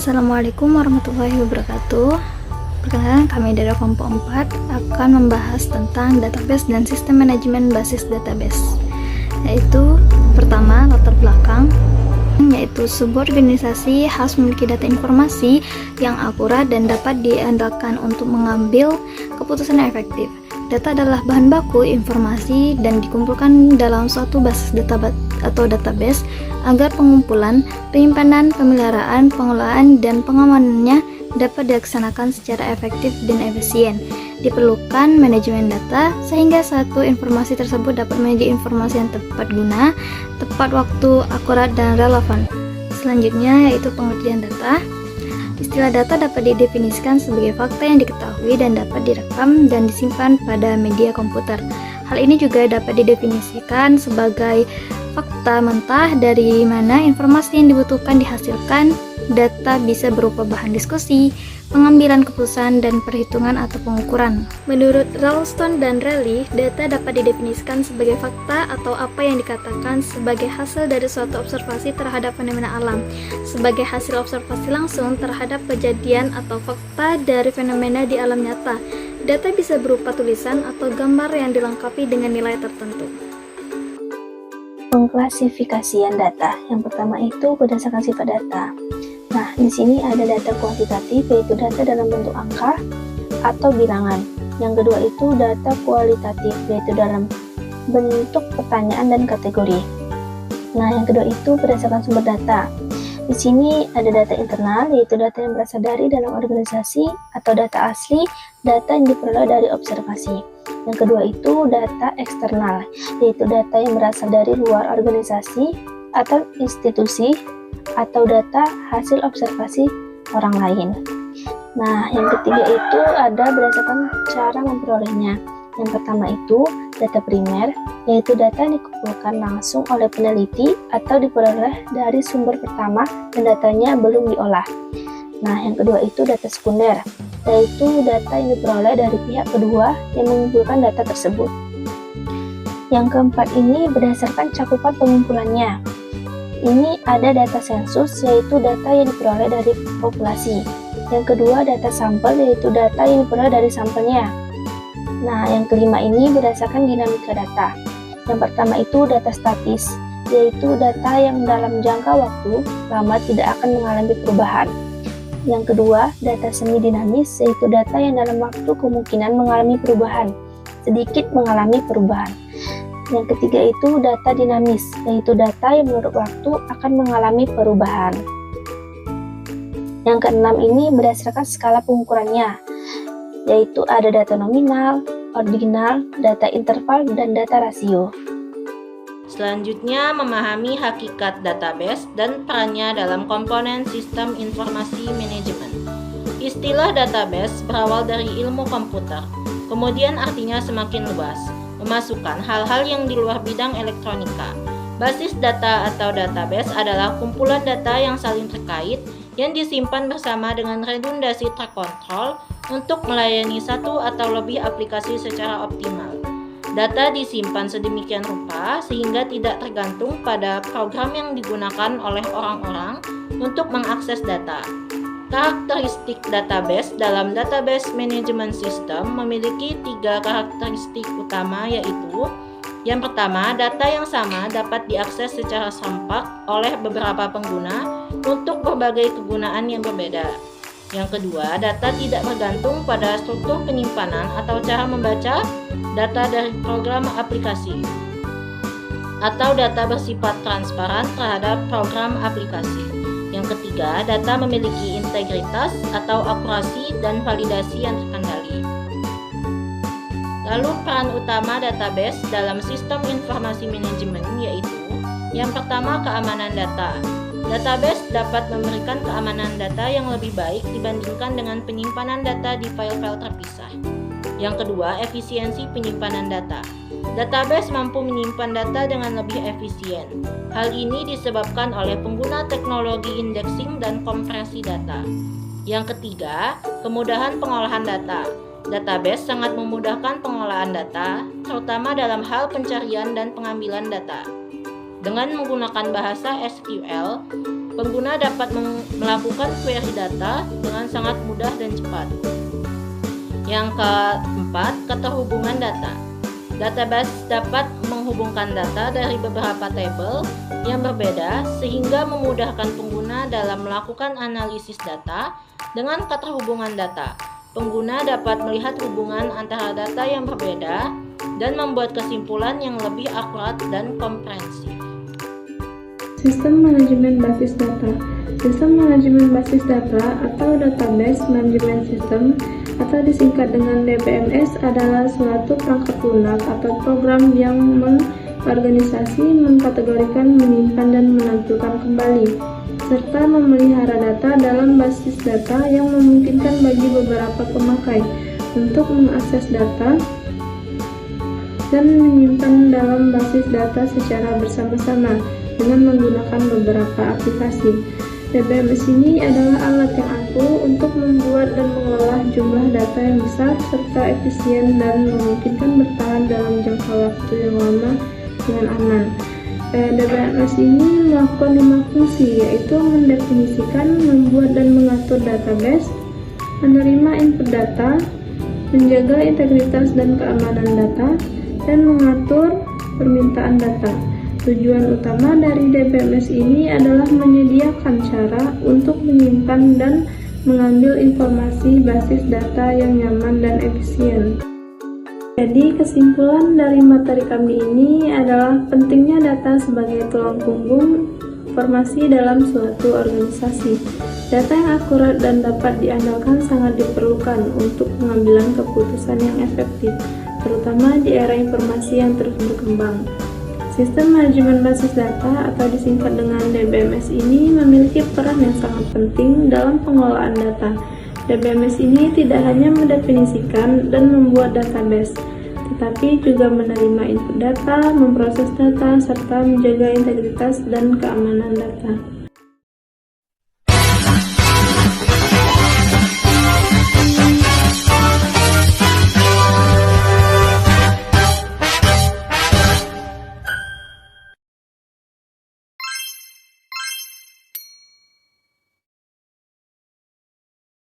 Assalamualaikum warahmatullahi wabarakatuh. Perkenalkan, kami dari kelompok 4 akan membahas tentang database dan sistem manajemen basis database. Yaitu pertama, latar belakang, yaitu sebuah organisasi harus memiliki data informasi yang akurat dan dapat diandalkan untuk mengambil keputusan yang efektif. Data adalah bahan baku informasi dan dikumpulkan dalam suatu basis data atau database agar pengumpulan, penyimpanan, pemeliharaan, pengelolaan, dan pengamanannya dapat dilaksanakan secara efektif dan efisien. Diperlukan manajemen data sehingga satu informasi tersebut dapat menjadi informasi yang tepat guna, tepat waktu, akurat, dan relevan. Selanjutnya yaitu pengertian data. Istilah data dapat didefinisikan sebagai fakta yang diketahui dan dapat direkam dan disimpan pada media komputer. Hal ini juga dapat didefinisikan sebagai fakta mentah dari mana informasi yang dibutuhkan dihasilkan. Data bisa berupa bahan diskusi, pengambilan keputusan, dan perhitungan atau pengukuran. Menurut Ralston dan Rayleigh, data dapat didefinisikan sebagai fakta atau apa yang dikatakan sebagai hasil dari suatu observasi terhadap fenomena alam, sebagai hasil observasi langsung terhadap kejadian atau fakta dari fenomena di alam nyata. Data bisa berupa tulisan atau gambar yang dilengkapi dengan nilai tertentu. Pengklasifikasian data. Yang pertama itu berdasarkan sifat data. Nah, di sini ada data kuantitatif, yaitu data dalam bentuk angka atau bilangan. Yang kedua itu data kualitatif, yaitu dalam bentuk pertanyaan dan kategori. Nah, yang kedua itu berdasarkan sumber data. Di sini ada data internal, yaitu data yang berasal dari dalam organisasi, atau data asli, data yang diperoleh dari observasi. Yang kedua itu data eksternal, yaitu data yang berasal dari luar organisasi atau institusi, atau data hasil observasi orang lain. Nah, yang ketiga itu ada berdasarkan cara memperolehnya. Yang pertama itu data primer, yaitu data yang dikumpulkan langsung oleh peneliti atau diperoleh dari sumber pertama dan datanya belum diolah. Nah, yang kedua itu data sekunder, yaitu data yang diperoleh dari pihak kedua yang mengumpulkan data tersebut. Yang keempat ini berdasarkan cakupan pengumpulannya. Ini ada data sensus, yaitu data yang diperoleh dari populasi. Yang kedua data sampel, yaitu data yang diperoleh dari sampelnya. Nah, yang kelima ini berdasarkan dinamika data. Yang pertama itu data statis, yaitu data yang dalam jangka waktu lama tidak akan mengalami perubahan. Yang kedua, data semi dinamis, yaitu data yang dalam waktu kemungkinan mengalami perubahan, sedikit mengalami perubahan. Yang ketiga itu data dinamis, yaitu data yang menurut waktu akan mengalami perubahan. Yang keenam ini berdasarkan skala pengukurannya, yaitu ada data nominal, ordinal, data interval, dan data rasio. Selanjutnya, memahami hakikat database dan perannya dalam komponen sistem informasi manajemen. Istilah database berawal dari ilmu komputer, kemudian artinya semakin luas, memasukkan hal-hal yang di luar bidang elektronika. Basis data atau database adalah kumpulan data yang saling terkait yang disimpan bersama dengan redundasi terkontrol untuk melayani satu atau lebih aplikasi secara optimal. Data disimpan sedemikian rupa sehingga tidak tergantung pada program yang digunakan oleh orang-orang untuk mengakses data. Karakteristik database dalam database management system memiliki 3 karakteristik utama, yaitu yang pertama, data yang sama dapat diakses secara serempak oleh beberapa pengguna untuk berbagai kegunaan yang berbeda. Yang kedua, data tidak bergantung pada struktur penyimpanan atau cara membaca data dari program aplikasi, atau data bersifat transparan terhadap program aplikasi. Yang ketiga, data memiliki integritas atau akurasi dan validasi yang terkendali. Lalu peran utama database dalam sistem informasi manajemen yaitu yang pertama, keamanan data. Database dapat memberikan keamanan data yang lebih baik dibandingkan dengan penyimpanan data di file-file terpisah. Yang kedua, efisiensi penyimpanan data. Database mampu menyimpan data dengan lebih efisien. Hal ini disebabkan oleh pengguna teknologi indexing dan kompresi data. Yang ketiga, kemudahan pengolahan data. Database sangat memudahkan pengolahan data, terutama dalam hal pencarian dan pengambilan data. Dengan menggunakan bahasa SQL, pengguna dapat melakukan query data dengan sangat mudah dan cepat. Yang keempat, keterhubungan data. Database dapat menghubungkan data dari beberapa tabel yang berbeda sehingga memudahkan pengguna dalam melakukan analisis data. Dengan keterhubungan data, pengguna dapat melihat hubungan antara data yang berbeda dan membuat kesimpulan yang lebih akurat dan komprehensif. Sistem manajemen basis data. Sistem manajemen basis data atau Database Management System atau disingkat dengan DBMS adalah suatu perangkat lunak atau program yang mengorganisasi, mengkategorikan, menyimpan, dan menampilkan kembali, serta memelihara data dalam basis data yang memungkinkan bagi beberapa pemakai untuk mengakses data dan menyimpan dalam basis data secara bersama-sama dengan menggunakan beberapa aplikasi. DBMS ini adalah alat yang ampuh untuk membuat dan mengolah jumlah data yang besar serta efisien dan memungkinkan bertahan dalam jangka waktu yang lama dengan aman. DBMS ini melakukan 5 fungsi, yaitu mendefinisikan, membuat dan mengatur database, menerima input data, menjaga integritas dan keamanan data, dan mengatur permintaan data. Tujuan utama dari DBMS ini adalah menyediakan cara untuk menyimpan dan mengambil informasi basis data yang nyaman dan efisien. Jadi kesimpulan dari materi kami ini adalah pentingnya data sebagai tulang punggung informasi dalam suatu organisasi. Data yang akurat dan dapat diandalkan sangat diperlukan untuk pengambilan keputusan yang efektif, terutama di era informasi yang terus berkembang. Sistem manajemen basis data atau disingkat dengan DBMS ini memiliki peran yang sangat penting dalam pengelolaan data. DBMS ini tidak hanya mendefinisikan dan membuat database, tetapi juga menerima input data, memproses data, serta menjaga integritas dan keamanan data.